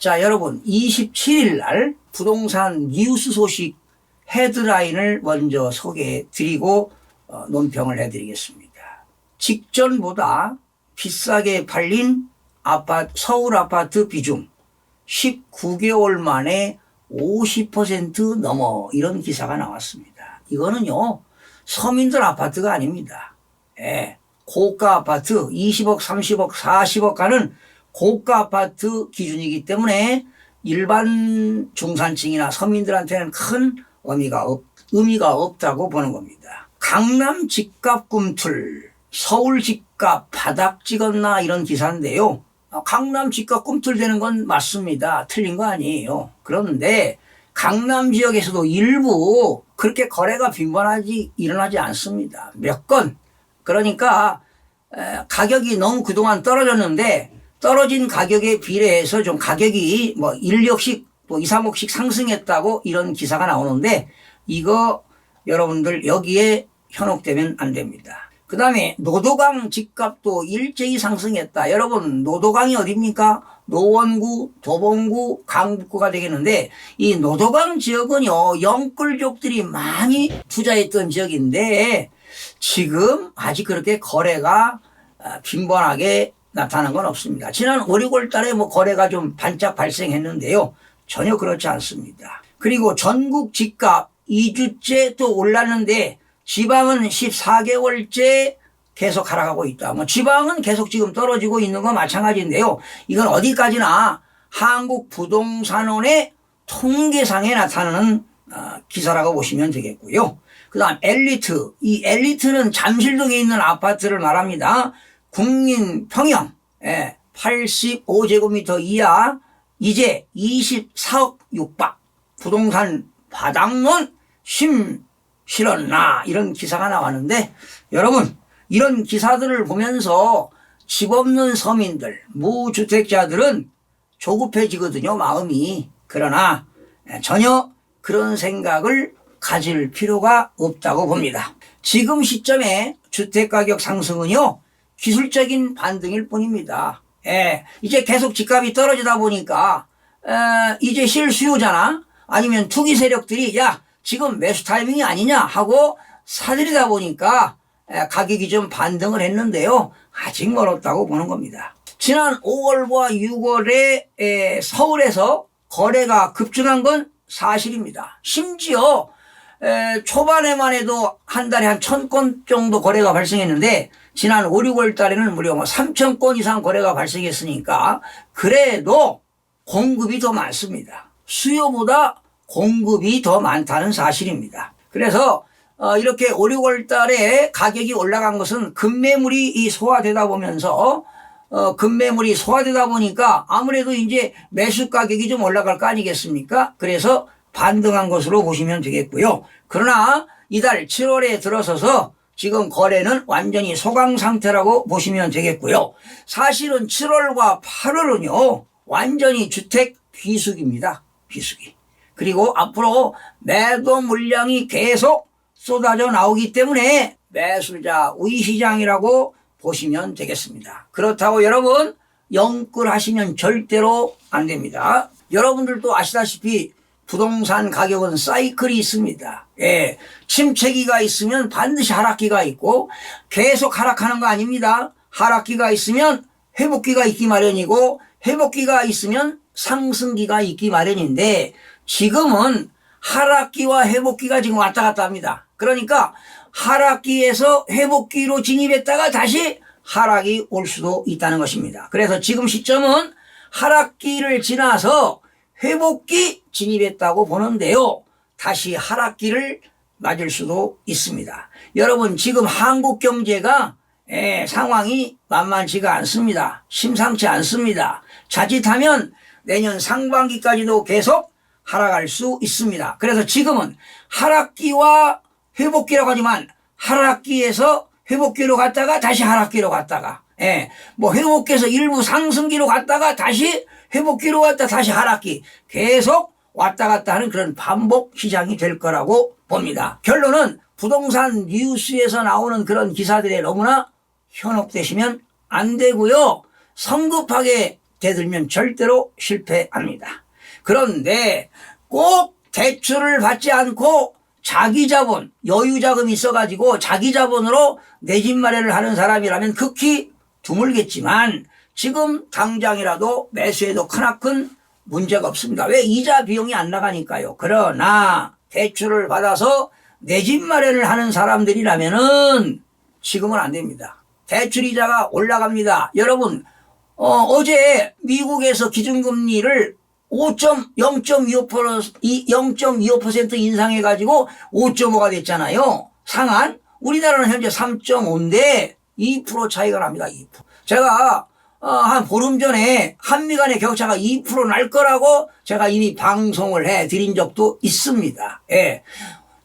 자, 여러분 27일 날 부동산 뉴스 소식 헤드라인을 먼저 소개해 드리고 논평을 해드리겠습니다. 직전보다 비싸게 팔린 서울 아파트 비중 19개월 만에 50% 넘어, 이런 기사가 나왔습니다. 이거는요, 서민들 아파트가 아닙니다. 고가 아파트 20억, 30억, 40억 가는 고가 아파트 기준이기 때문에 일반 중산층이나 서민들한테는 큰 의미가 없다고 보는 겁니다. 강남 집값 꿈틀, 서울 집값 바닥 찍었나, 이런 기사인데요. 강남 집값 꿈틀대는 건 맞습니다. 틀린 거 아니에요. 그런데 강남 지역에서도 일부 그렇게 거래가 빈번하지 일어나지 않습니다. 몇 건. 그러니까 가격이 너무 그동안 떨어졌는데 떨어진 가격에 비례해서 좀 가격이 뭐 1억씩 또 2, 3억씩 상승했다고, 이런 기사가 나오는데 이거 여러분들 여기에 현혹되면 안 됩니다. 그 다음에 노도강 집값도 일제히 상승했다. 여러분, 노도강이 어디입니까? 노원구, 도봉구, 강북구가 되겠는데, 이 노도강 지역은요, 영끌족들이 많이 투자했던 지역인데 지금 아직 그렇게 거래가 빈번하게 나타난 건 없습니다. 지난 5, 6월 달에 뭐 거래가 좀 반짝 발생했는데요, 전혀 그렇지 않습니다. 그리고 전국 집값 2주째 또 올랐는데 지방은 14개월째 계속 하락하고 있다. 뭐 지방은 계속 지금 떨어지고 있는 건 마찬가지인데요. 이건 어디까지나 한국부동산원의 통계상에 나타나는 기사라고 보시면 되겠고요. 그 다음 엘리트. 이 엘리트는 잠실동에 있는 아파트를 말합니다. 국민평형 85제곱미터 이하 이제 24억 육박. 부동산 바닥론 실었나, 이런 기사가 나왔는데, 여러분 이런 기사들을 보면서 집 없는 서민들, 무주택자들은 조급해지거든요, 마음이. 그러나 전혀 그런 생각을 가질 필요가 없다고 봅니다. 지금 시점에 주택가격 상승은요, 기술적인 반등일 뿐입니다. 이제 계속 집값이 떨어지다 보니까 이제 실수요자나 아니면 투기 세력들이 야, 지금 매수 타이밍이 아니냐 하고 사들이다 보니까 가격이 좀 반등을 했는데요, 아직 멀었다고 보는 겁니다. 지난 5월과 6월에 서울에서 거래가 급증한 건 사실입니다. 심지어 초반에만 해도 한 달에 한 1000건 정도 거래가 발생했는데 지난 5, 6월 달에는 무려 3000건 이상 거래가 발생했으니까 그래도 공급이 더 많습니다. 수요보다 공급이 더 많다는 사실입니다. 그래서 이렇게 5, 6월 달에 가격이 올라간 것은 급매물이 소화되다 보면서 급매물이 소화되다 보니까 아무래도 이제 매수 가격이 좀 올라갈 거 아니겠습니까? 그래서 반등한 것으로 보시면 되겠고요. 그러나 이달 7월에 들어서서 지금 거래는 완전히 소강 상태라고 보시면 되겠고요. 사실은 7월과 8월은요, 완전히 주택 비수기입니다. 비수기. 그리고 앞으로 매도 물량이 계속 쏟아져 나오기 때문에 매수자 우위시장이라고 보시면 되겠습니다. 그렇다고 여러분 영끌하시면 절대로 안 됩니다. 여러분들도 아시다시피 부동산 가격은 사이클이 있습니다. 침체기가 있으면 반드시 하락기가 있고 계속 하락하는 거 아닙니다. 하락기가 있으면 회복기가 있기 마련이고 회복기가 있으면 상승기가 있기 마련인데 지금은 하락기와 회복기가 지금 왔다 갔다 합니다. 그러니까 하락기에서 회복기로 진입했다가 다시 하락이 올 수도 있다는 것입니다. 그래서 지금 시점은 하락기를 지나서 회복기 진입했다고 보는데요, 다시 하락기를 맞을 수도 있습니다. 여러분 지금 한국 경제가 상황이 만만치가 않습니다. 심상치 않습니다. 자칫하면 내년 상반기까지도 계속 하락할 수 있습니다. 그래서 지금은 하락기와 회복기라고 하지만 하락기에서 회복기로 갔다가 다시 하락기로 갔다가 뭐 회복기에서 일부 상승기로 갔다가 다시 회복기로 갔다 다시 하락기, 계속 왔다 갔다 하는 그런 반복 시장이 될 거라고 봅니다. 결론은 부동산 뉴스에서 나오는 그런 기사들에 너무나 현혹되시면 안 되고요. 성급하게 대들면 절대로 실패합니다. 그런데 꼭 대출을 받지 않고 자기 자본, 여유 자금이 있어가지고 자기 자본으로 내 집 마련을 하는 사람이라면 극히 드물겠지만 지금 당장이라도 매수해도 크나큰 문제가 없습니다. 왜? 이자 비용이 안 나가니까요. 그러나 대출을 받아서 내 집 마련을 하는 사람들이라면은 지금은 안 됩니다. 대출 이자가 올라갑니다. 여러분, 어제 미국에서 기준금리를 0.25% 인상해가지고 5.5가 됐잖아요. 상한. 우리나라는 현재 3.5인데 2% 차이가 납니다. 2%. 제가 한 보름 전에 한미 간의 격차가 2% 날 거라고 제가 이미 방송을 해드린 적도 있습니다. 예.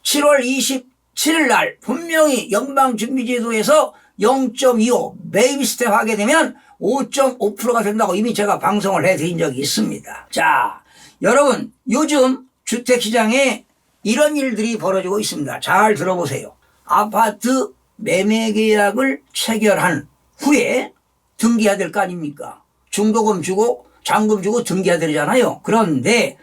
7월 27일 날 분명히 연방준비제도에서 0.25 베이비 스텝 하게 되면 5.5%가 된다고 이미 제가 방송을 해드린 적이 있습니다. 자, 여러분 요즘 주택시장에 이런 일들이 벌어지고 있습니다. 잘 들어보세요. 아파트 매매계약을 체결한 후에 등기해야 될 거 아닙니까? 중도금 주고 잔금 주고 등기해야 되잖아요. 그런데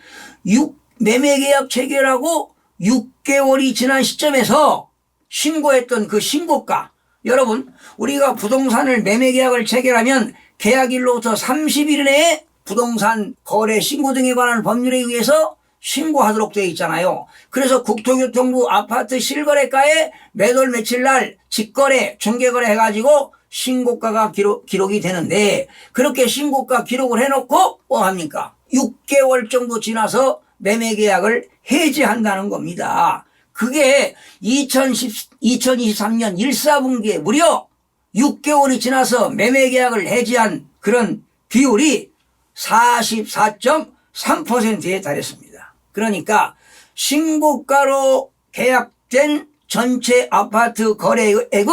매매계약 체결하고 6개월이 지난 시점에서 신고했던 그 신고가, 여러분 우리가 부동산을 매매계약을 체결하면 계약일로부터 30일 내에 부동산 거래 신고 등에 관한 법률에 의해서 신고하도록 되어 있잖아요. 그래서 국토교통부 아파트 실거래가에 매월 며칠 날 직거래 중개거래 해가지고 신고가가 기록이 되는데, 그렇게 신고가 기록을 해놓고 뭐 합니까? 6개월 정도 지나서 매매계약을 해지한다는 겁니다. 그게 2023년 1, 4분기에 무려 6개월이 지나서 매매계약을 해지한 그런 비율이 44.3%에 달했습니다. 그러니까 신고가로 계약된 전체 아파트 거래액의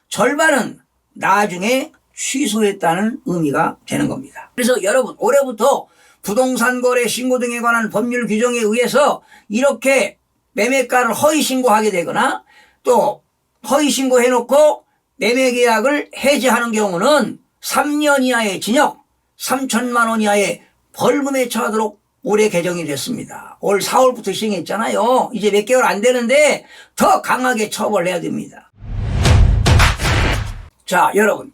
절반은 나중에 취소했다는 의미가 되는 겁니다. 그래서 여러분 올해부터 부동산 거래 신고 등에 관한 법률 규정에 의해서 이렇게 매매가를 허위 신고하게 되거나 또 허위 신고해놓고 매매계약을 해지하는 경우는 3년 이하의 징역, 3천만 원 이하의 벌금에 처하도록 올해 개정이 됐습니다. 올 4월부터 시행했잖아요. 이제 몇 개월 안 되는데 더 강하게 처벌해야 됩니다. 자, 여러분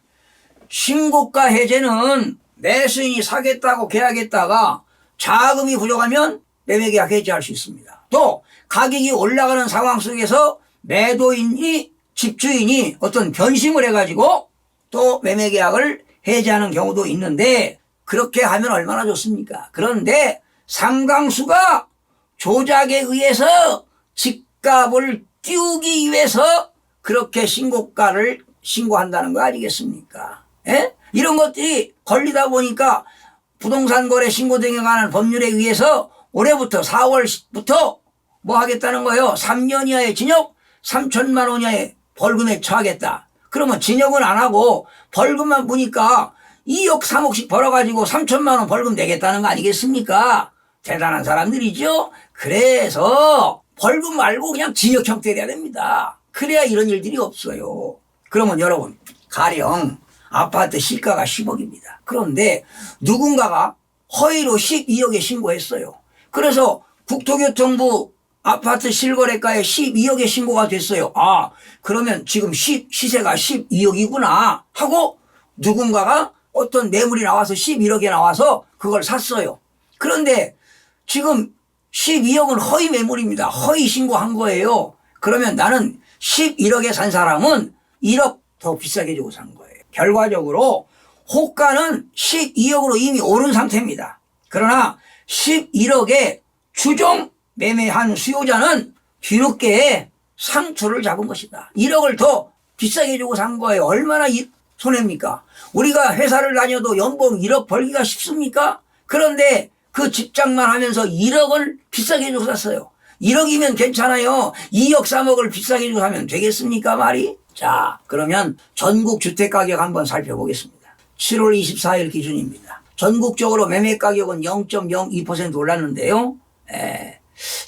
신고가 해제는 매수인이 사겠다고 계약했다가 자금이 부족하면 매매계약 해지할 수 있습니다. 또 가격이 올라가는 상황 속에서 매도인이 집주인이 어떤 변심을 해가지고 또 매매계약을 해지하는 경우도 있는데, 그렇게 하면 얼마나 좋습니까? 그런데 상당수가 조작에 의해서 집값을 띄우기 위해서 그렇게 신고가를 신고한다는 거 아니겠습니까? 예? 이런 것들이 걸리다 보니까 부동산 거래 신고 등에 관한 법률에 의해서 올해부터 4월부터 뭐 하겠다는 거예요? 3년 이하의 징역, 3천만 원 이하의 벌금에 처하겠다. 그러면 징역은 안 하고 벌금만 보니까 2억 3억씩 벌어가지고 3천만 원 벌금 내겠다는 거 아니겠습니까? 대단한 사람들이죠. 그래서 벌금 말고 그냥 징역 형태로 해야 됩니다. 그래야 이런 일들이 없어요. 그러면 여러분 가령 아파트 시가가 10억입니다. 그런데 누군가가 허위로 12억에 신고했어요. 그래서 국토교통부 아파트 실거래가에 12억에 신고가 됐어요. 아, 그러면 지금 시세가 12억이구나 하고 누군가가 어떤 매물이 나와서 11억에 나와서 그걸 샀어요. 그런데 지금 12억은 허위 매물입니다. 허위 신고한 거예요. 그러면 나는 11억에 산 사람은 1억 더 비싸게 주고 산 거예요. 결과적으로 호가는 12억으로 이미 오른 상태입니다. 그러나 11억에 추종 매매한 수요자는 뒤늦게 상투를 잡은 것이다. 1억을 더 비싸게 주고 산 거예요. 얼마나 손해입니까? 우리가 회사를 다녀도 연봉 1억 벌기가 쉽습니까? 그런데 그 직장만 하면서 1억을 비싸게 주고 샀어요. 1억이면 괜찮아요. 2억 3억을 비싸게 주고 사면 되겠습니까 말이? 자, 그러면 전국 주택가격 한번 살펴보겠습니다. 7월 24일 기준입니다. 전국적으로 매매가격은 0.02% 올랐는데요.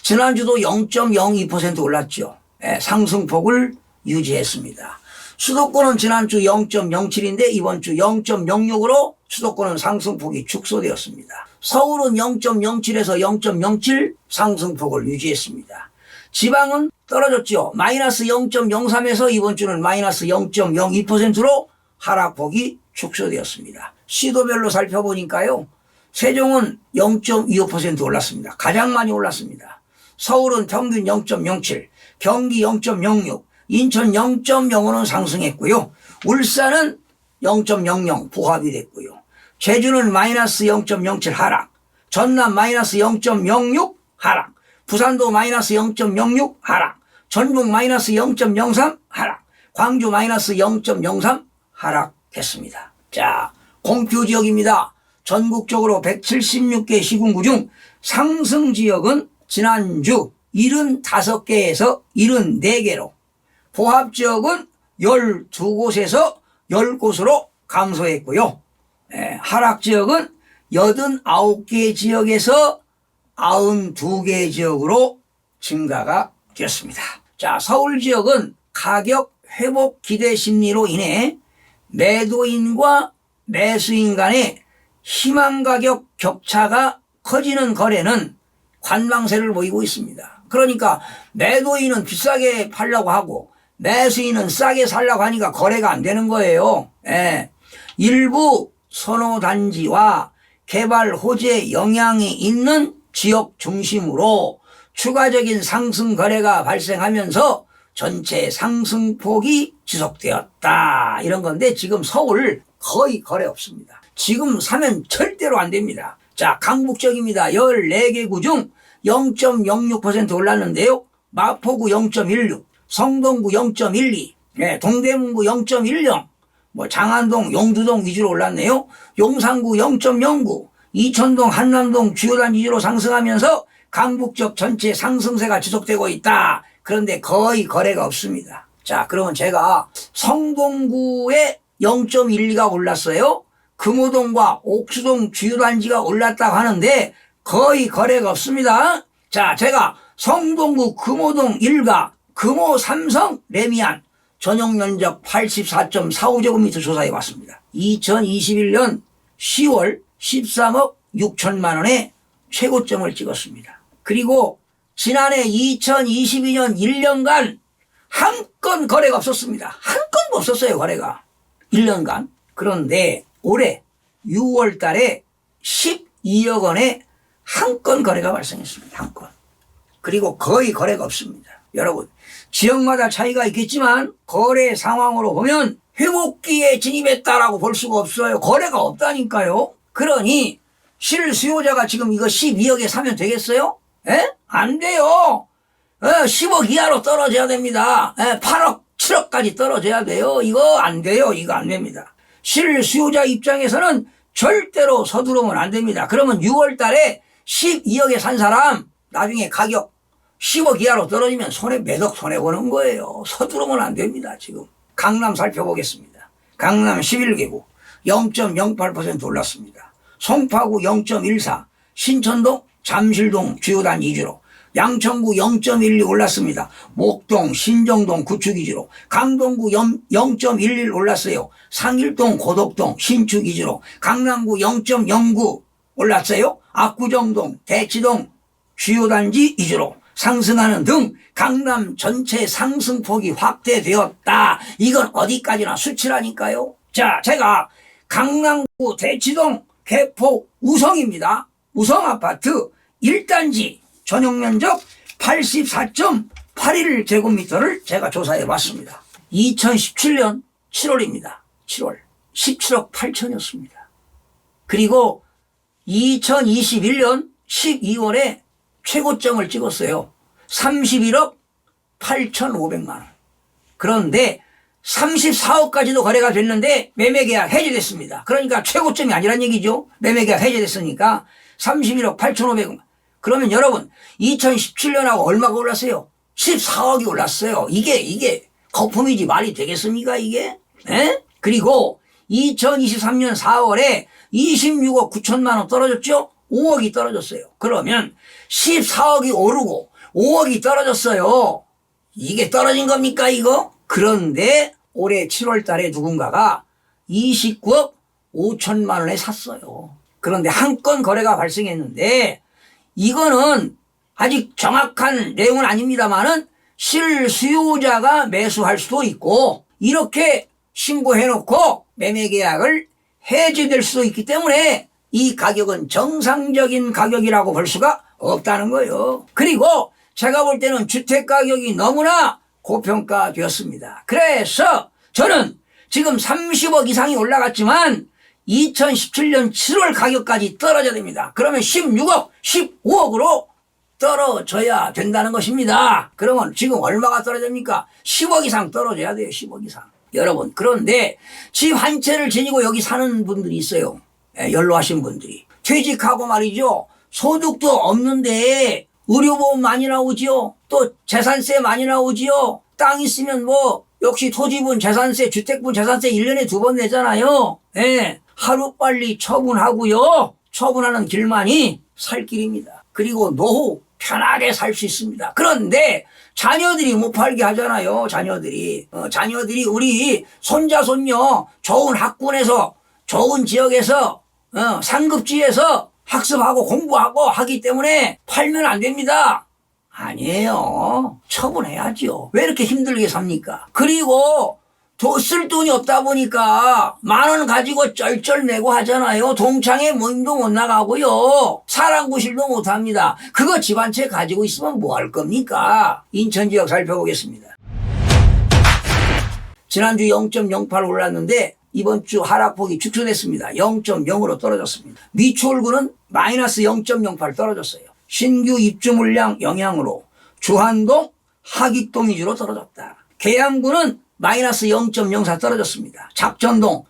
지난주도 0.02% 올랐죠. 상승폭을 유지했습니다. 수도권은 지난주 0.07인데 이번 주 0.06으로 수도권은 상승폭이 축소되었습니다. 서울은 0.07에서 0.07 상승폭을 유지했습니다. 지방은 떨어졌죠. 마이너스 0.03에서 이번 주는 마이너스 0.02%로 하락폭이 축소되었습니다. 시도별로 살펴보니까요. 세종은 0.25% 올랐습니다. 가장 많이 올랐습니다. 서울은 평균 0.07, 경기 0.06, 인천 0.05는 상승했고요. 울산은 0.00 부합이 됐고요. 제주는 마이너스 0.07 하락, 전남 마이너스 0.06 하락, 부산도 마이너스 0.06 하락, 전북 마이너스 0.03 하락, 광주 마이너스 0.03 하락했습니다. 자, 공표 지역입니다. 전국적으로 176개 시군구 중 상승 지역은 지난주 75개에서 74개로, 보합 지역은 12곳에서 10곳으로 감소했고요. 하락 지역은 89개 지역에서 92개 지역으로 증가가 되었습니다. 자, 서울 지역은 가격 회복 기대 심리로 인해 매도인과 매수인 간의 희망 가격 격차가 커지는 거래는 관망세를 보이고 있습니다. 그러니까 매도인은 비싸게 팔려고 하고 매수인은 싸게 살려고 하니까 거래가 안 되는 거예요. 일부 선호단지와 개발 호재에 영향이 있는 지역 중심으로 추가적인 상승 거래가 발생하면서 전체 상승폭이 지속되었다. 이런 건데 지금 서울 거의 거래 없습니다. 지금 사면 절대로 안 됩니다. 자, 강북적입니다. 14개 구 중 0.06% 올랐는데요. 마포구 0.16, 성동구 0.12, 동대문구 0.10, 장안동, 용두동 위주로 올랐네요. 용산구 0.09, 이천동, 한남동 주요 단지 위주로 상승하면서 강북적 전체 상승세가 지속되고 있다. 그런데 거의 거래가 없습니다. 자, 그러면 제가 성동구에 0.12가 올랐어요. 금호동과 옥수동 주요 단지가 올랐다고 하는데 거의 거래가 없습니다. 자, 제가 성동구 금호동 1가 금호 삼성 레미안 전용 면적 84.45제곱미터 조사해 봤습니다. 2021년 10월 13억 6천만 원에 최고점을 찍었습니다. 그리고 지난해 2022년 1년간 한 건 거래가 없었습니다. 한 건도 없었어요, 거래가. 1년간. 그런데 올해 6월 달에 12억 원에 한 건 거래가 발생했습니다. 한 건. 그리고 거의 거래가 없습니다. 여러분, 지역마다 차이가 있겠지만 거래 상황으로 보면 회복기에 진입했다라고 볼 수가 없어요. 거래가 없다니까요. 그러니 실수요자가 지금 이거 12억에 사면 되겠어요? 안 돼요. 10억 이하로 떨어져야 됩니다. 8억, 7억까지 떨어져야 돼요. 이거 안 돼요. 이거 안 됩니다. 실수요자 입장에서는 절대로 서두르면 안 됩니다. 그러면 6월 달에 12억에 산 사람 나중에 가격 10억 이하로 떨어지면 몇 억 손해보는 거예요. 서두르면 안 됩니다. 지금. 강남 살펴보겠습니다. 강남 11개구 0.08% 올랐습니다. 송파구 0.14, 신천동, 잠실동 주요단 위주로, 양천구 0.12 올랐습니다. 목동, 신정동 구축 위주로, 강동구 0.11 올랐어요. 상일동, 고덕동, 신축 위주로, 강남구 0.09 올랐어요. 압구정동, 대치동 주요단지 위주로 상승하는 등 강남 전체 상승폭이 확대되었다. 이건 어디까지나 수치라니까요. 자, 제가 강남구 대치동 개포 우성입니다. 우성아파트 1단지 전용면적 84.81제곱미터를 제가 조사해 봤습니다. 2017년 7월입니다. 7월 17억 8천이었습니다. 그리고 2021년 12월에 최고점을 찍었어요. 31억 8,500만 원. 그런데 34억까지도 거래가 됐는데 매매계약 해제됐습니다. 그러니까 최고점이 아니란 얘기죠. 매매계약 해제됐으니까 31억 8,500만. 그러면 여러분 2017년하고 얼마가 올랐어요? 14억이 올랐어요. 이게 거품이지 말이 되겠습니까 이게? 그리고 2023년 4월에 26억 9천만 원 떨어졌죠? 5억이 떨어졌어요. 그러면 14억이 오르고 5억이 떨어졌어요. 이게 떨어진 겁니까 이거? 그런데 올해 7월 달에 누군가가 29억 5천만 원에 샀어요. 그런데 한 건 거래가 발생했는데 이거는 아직 정확한 내용은 아닙니다만은 실수요자가 매수할 수도 있고 이렇게 신고해놓고 매매계약을 해지될 수도 있기 때문에 이 가격은 정상적인 가격이라고 볼 수가 없다는 거예요. 그리고 제가 볼 때는 주택가격이 너무나 고평가되었습니다. 그래서 저는 지금 30억 이상이 올라갔지만 2017년 7월 가격까지 떨어져야 됩니다. 그러면 16억, 15억으로 떨어져야 된다는 것입니다. 그러면 지금 얼마가 떨어집니까? 10억 이상 떨어져야 돼요. 10억 이상. 여러분, 그런데 집 한 채를 지니고 여기 사는 분들이 있어요. 연로하신 분들이. 퇴직하고 말이죠. 소득도 없는데 의료보험 많이 나오지요. 또 재산세 많이 나오지요. 땅 있으면 뭐 역시 토지분 재산세, 주택분 재산세 1년에 2번 내잖아요. 예. 하루빨리 처분하고요. 처분하는 길만이 살 길입니다. 그리고 노후 편하게 살 수 있습니다. 그런데 자녀들이 못 팔게 하잖아요. 자녀들이 우리 손자 손녀 좋은 학군에서 좋은 지역에서 상급지에서 학습하고 공부하고 하기 때문에 팔면 안 됩니다. 아니에요. 처분해야죠. 왜 이렇게 힘들게 삽니까? 그리고 쓸 돈이 없다 보니까 10,000원 가지고 쩔쩔매고 하잖아요. 동창회 모임도 못 나가고요. 사랑구실도 못 합니다. 그거 집 한 채 가지고 있으면 뭐 할 겁니까? 인천 지역 살펴보겠습니다. 지난주 0.08 올랐는데 이번 주 하락폭이 축소됐습니다. 0.0으로 떨어졌습니다. 미추홀구는 마이너스 0.08 떨어졌어요. 신규 입주 물량 영향으로 주한동, 하익동 위주로 떨어졌다. 계양구는 마이너스 0.04 떨어졌습니다. 작전동,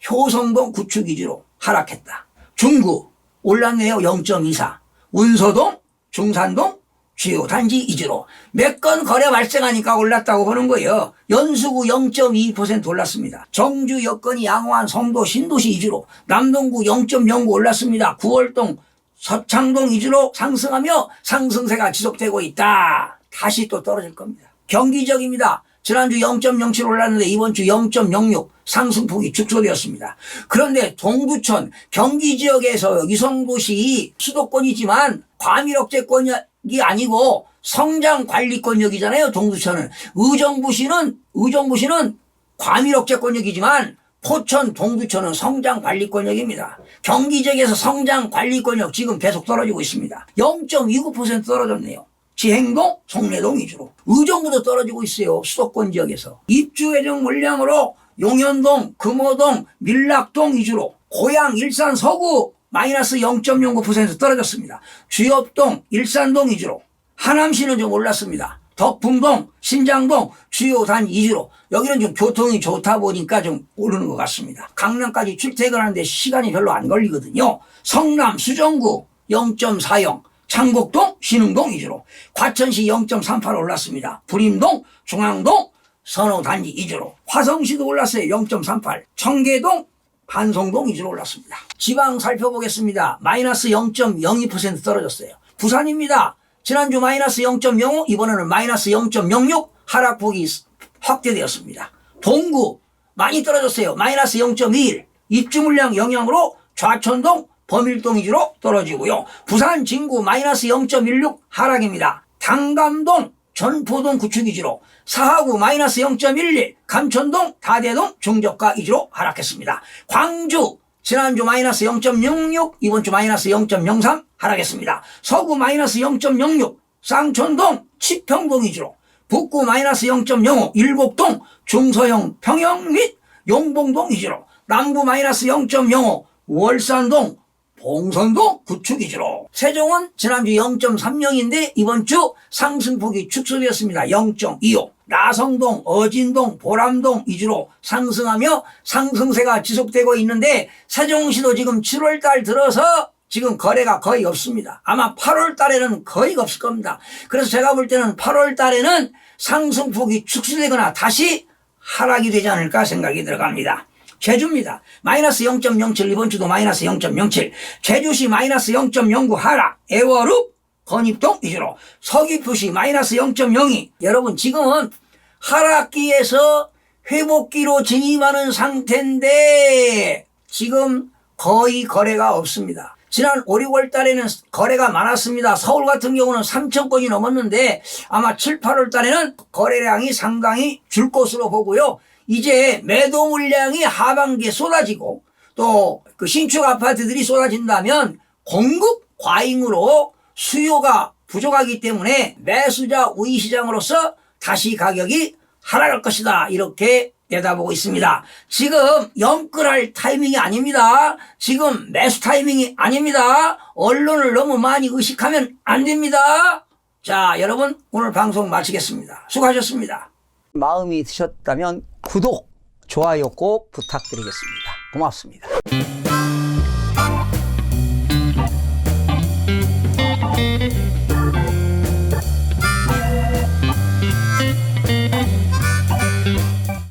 효성동 구축 위주로 하락했다. 중구 올랐네요. 0.24. 운서동, 중산동, 주요 단지 위주로 몇 건 거래 발생하니까 올랐다고 보는 거예요. 연수구 0.2% 올랐습니다. 정주, 여건이, 양호한, 성도, 신도시 위주로 남동구 0.09 올랐습니다. 구월동, 서창동 위주로 상승하며 상승세가 지속되고 있다. 다시 또 떨어질 겁니다. 경기적입니다. 지난주 0.07 올랐는데 이번 주 0.06 상승폭이 축소되었습니다. 그런데 동두천 경기지역에서 위성도시 수도권이지만 과밀억제권이 아니고 성장관리권역이잖아요. 동두천은 의정부시는 과밀억제권역이지만 포천 동두천은 성장관리권역입니다. 경기지역에서 성장관리권역 지금 계속 떨어지고 있습니다. 0.29% 떨어졌네요. 지행동, 송내동 위주로. 의정부도 떨어지고 있어요. 수도권 지역에서. 입주 예정 물량으로 용현동, 금호동, 밀락동 위주로. 고양, 일산, 서구 마이너스 0.09% 떨어졌습니다. 주엽동, 일산동 위주로. 하남시는 좀 올랐습니다. 덕풍동, 신장동, 주요 단 위주로. 여기는 좀 교통이 좋다 보니까 좀 오르는 것 같습니다. 강남까지 출퇴근하는데 시간이 별로 안 걸리거든요. 성남, 수정구 0.40. 창곡동, 신흥동 위주로. 과천시 0.38 올랐습니다. 불임동, 중앙동, 선호단지 위주로. 화성시도 올랐어요. 0.38. 청계동, 한성동 위주로 올랐습니다. 지방 살펴보겠습니다. 마이너스 0.02% 떨어졌어요. 부산입니다. 지난주 마이너스 0.05, 이번에는 마이너스 0.06 하락폭이 확대되었습니다. 동구 많이 떨어졌어요. 마이너스 0.21. 입주 물량 영향으로 좌천동, 범일동 위주로 떨어지고요. 부산 진구 마이너스 0.16 하락입니다. 당감동, 전포동 구축 위주로. 사하구 마이너스 0.11, 감천동, 다대동 중저가 위주로 하락했습니다. 광주 지난주 마이너스 0.06, 이번 주 마이너스 0.03 하락했습니다. 서구 마이너스 0.06, 쌍촌동, 치평동 위주로. 북구 마이너스 0.05, 일곡동, 중서형 평형 및 용봉동 위주로. 남구 마이너스 0.05, 월산동, 봉선동 구축 위주로. 세종은 지난주 0.30인데 이번 주 상승폭이 축소되었습니다. 0.25. 나성동, 어진동, 보람동 위주로 상승하며 상승세가 지속되고 있는데 세종시도 지금 7월달 들어서 지금 거래가 거의 없습니다. 아마 8월달에는 거의 없을 겁니다. 그래서 제가 볼 때는 8월달에는 상승폭이 축소되거나 다시 하락이 되지 않을까 생각이 들어갑니다. 제주입니다. 마이너스 0.07, 이번 주도 마이너스 0.07. 제주시 마이너스 0.09 하락. 애월읍, 건입동 위주로. 서귀포시 마이너스 0.02. 여러분 지금은 하락기에서 회복기로 진입하는 상태인데 지금 거의 거래가 없습니다. 지난 5, 6월 달에는 거래가 많았습니다. 서울 같은 경우는 3천 건이 넘었는데 아마 7, 8월 달에는 거래량이 상당히 줄 것으로 보고요. 이제 매도 물량이 하반기에 쏟아지고 또 그 신축 아파트들이 쏟아진다면 공급 과잉으로 수요가 부족하기 때문에 매수자 우위 시장으로서 다시 가격이 하락할 것이다. 이렇게 내다보고 있습니다. 지금 영끌할 타이밍이 아닙니다. 지금 매수 타이밍이 아닙니다. 언론을 너무 많이 의식하면 안 됩니다. 자, 여러분 오늘 방송 마치겠습니다. 수고하셨습니다. 마음이 드셨다면 구독, 좋아요 꼭 부탁드리겠습니다. 고맙습니다.